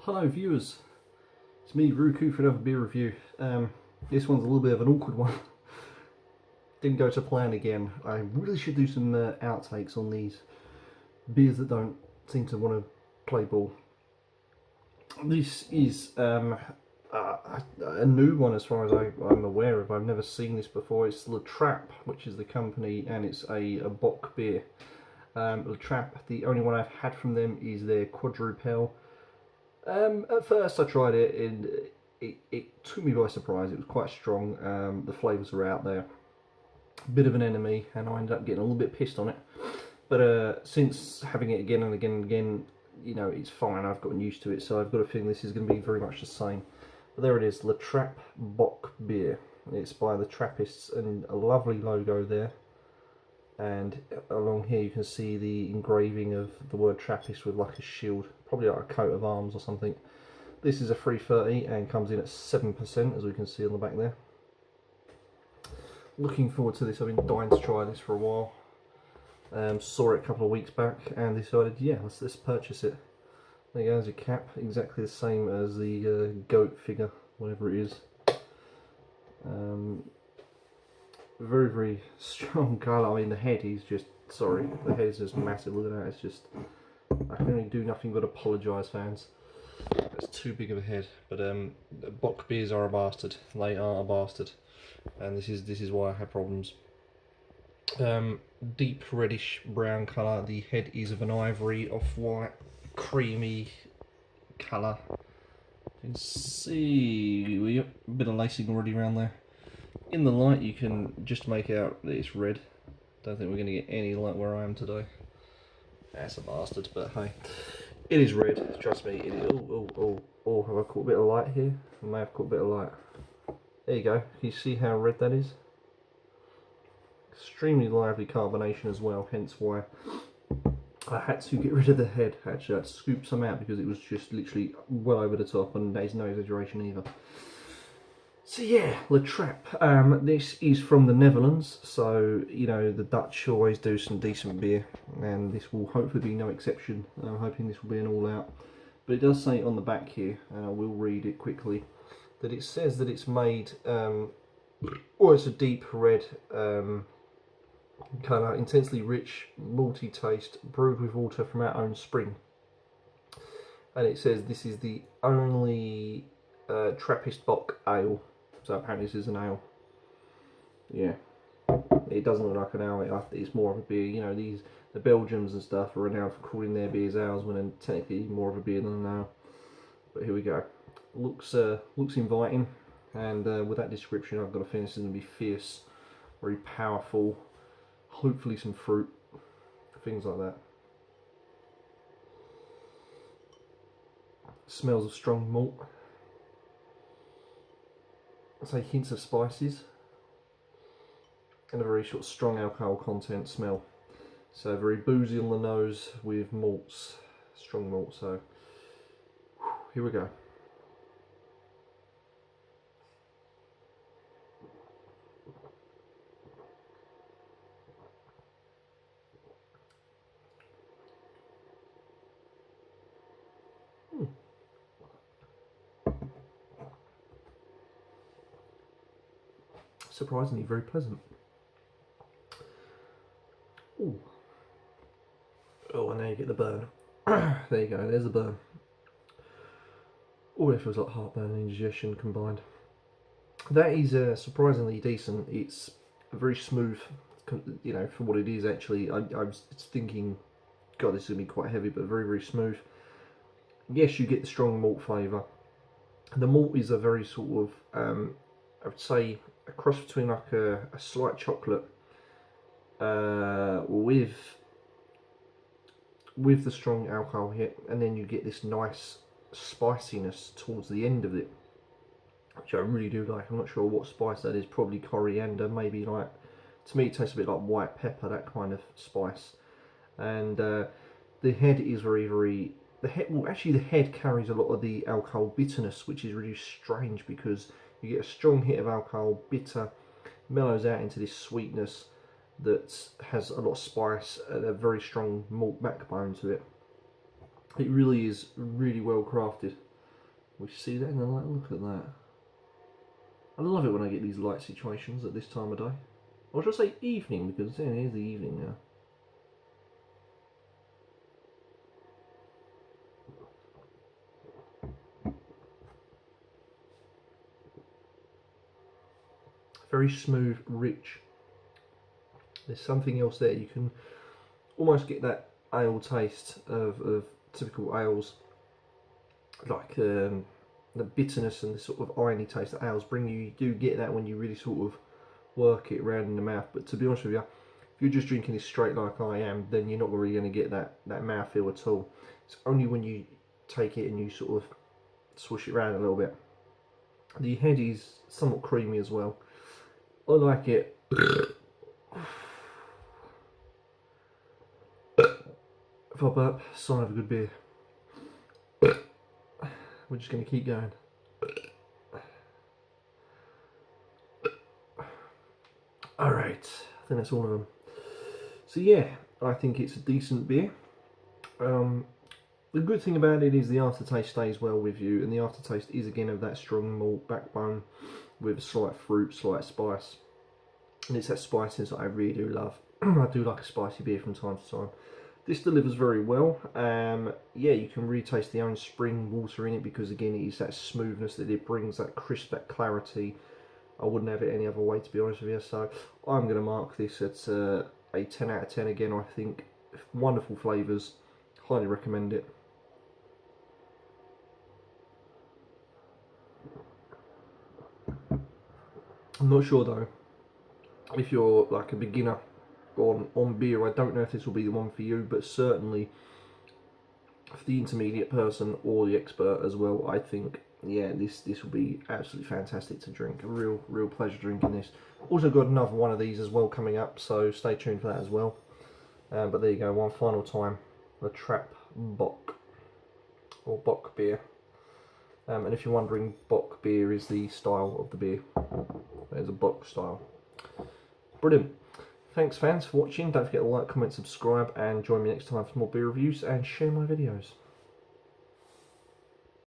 Hello viewers, it's me Ruku for another beer review. This one's a little bit of an awkward one. Didn't go to plan again. I really should do some outtakes on these beers that don't seem to want to play ball. This is a new one as far as I'm aware of. I've never seen this before. It's the Trappe, which is the company, and it's a bock beer. The Trappe, the only one I've had from them is their quadruple. At first I tried it and it took me by surprise. It was quite strong. The flavours are out there. A bit of an enemy, and I ended up getting a little bit pissed on it. But since having it again and again and again, you know, it's fine. I've gotten used to it, so I've got a feeling this is going to be very much the same. But there it is, the Trappe Bock beer. It's by the Trappists, and a lovely logo there. And along here you can see the engraving of the word Trappist with like a shield, probably like a coat of arms or something. This is a 330 and comes in at 7%, as we can see on the back there. Looking forward to this. I've been dying to try this for a while. Saw it a couple of weeks back and decided, yeah, let's purchase it. There you go, there's a cap, exactly the same as the goat figure, whatever it is. Very, very strong colour. I mean, the head is just, sorry, the head is just massive. Look at that, it's just, I can only do nothing but apologise, fans. It's too big of a head. But bock beers are a bastard. They are a bastard, and this is why I have problems. Deep reddish brown colour. The head is of an ivory, off-white, creamy colour. You can see a bit of lacing already around there. In the light you can just make out that it's red. Don't think we're going to get any light where I am today. That's a bastard, but hey. It is red, trust me. It is. Oh, have I caught a bit of light here? I may have caught a bit of light. There you go. Can you see how red that is? Extremely lively carbonation as well, hence why I had to get rid of the head. Actually, I had to scoop some out because it was just literally well over the top, and that is no exaggeration either. So yeah, the Trappe. This is from the Netherlands, so you know the Dutch always do some decent beer, and this will hopefully be no exception. I'm hoping this will be an all-out. But it does say on the back here, and I will read it quickly, that it says that it's made, or it's a deep red colour, intensely rich, malty taste, brewed with water from our own spring. And it says this is the only Trappist bock ale. So apparently this is an ale. Yeah, it doesn't look like an ale. It's more of a beer. You know, the Belgians and stuff are renowned for calling their beers ales when they're technically more of a beer than an ale. But here we go. Looks inviting, and with that description, I've got a feeling this is going to be fierce, very powerful. Hopefully some fruit, things like that. Smells of strong malt. I say hints of spices, and a very sort of strong alcohol content smell. So very boozy on the nose with malts, strong malt. So here we go. Surprisingly very pleasant. Ooh. Oh, and now you get the burn. There you go, there's the burn. Oh, it feels like heartburn and indigestion combined. That is surprisingly decent. It's very smooth, you know, for what it is actually. I was thinking, God, this is going to be quite heavy, but very, very smooth. Yes, you get the strong malt flavour. The malt is a very sort of, I would say, a cross between like a slight chocolate with the strong alcohol hit, and then you get this nice spiciness towards the end of it, which I really do like. I'm not sure what spice that is, probably coriander, maybe. Like, to me it tastes a bit like white pepper, that kind of spice. And the head is very actually the head carries a lot of the alcohol bitterness, which is really strange because you get a strong hit of alcohol, bitter, mellows out into this sweetness that has a lot of spice and a very strong malt backbone to it. It really is really well crafted. We see that in the light. Look at that. I love it when I get these light situations at this time of day. Or should I say evening, because it is the evening now. Very smooth, rich. There's something else there. You can almost get that ale taste of typical ales, like the bitterness and the sort of irony taste that ales bring you. You do get that when you really sort of work it around in the mouth. But to be honest with you, if you're just drinking this straight like I am, then you're not really going to get that mouthfeel at all. It's only when you take it and you sort of swish it around a little bit. The head is somewhat creamy as well. I like it. If I burp, sign of a good beer. We're just going to keep going. Alright, I think that's all of them. So yeah, I think it's a decent beer. The good thing about it is the aftertaste stays well with you, and the aftertaste is again of that strong malt backbone with a slight fruit, slight spice. And it's that spiciness that I really do love. I do like a spicy beer from time to time. This delivers very well. Yeah, you can really taste the own spring water in it, because again it is that smoothness that it brings, that crisp, that clarity. I wouldn't have it any other way, to be honest with you. So I'm going to mark this at a 10 out of 10 again. I think wonderful flavours. Highly recommend it. I'm not sure though, if you're like a beginner on beer, I don't know if this will be the one for you, but certainly for the intermediate person or the expert as well, I think, yeah, this will be absolutely fantastic to drink. A real pleasure drinking this. Also got another one of these as well coming up, so stay tuned for that as well. But there you go, one final time, the Trappe Bock, or Bock beer. And if you're wondering, Bock beer is the style of the beer. There's a Bock style. Brilliant. Thanks fans for watching. Don't forget to like, comment, subscribe, and join me next time for more beer reviews and share my videos.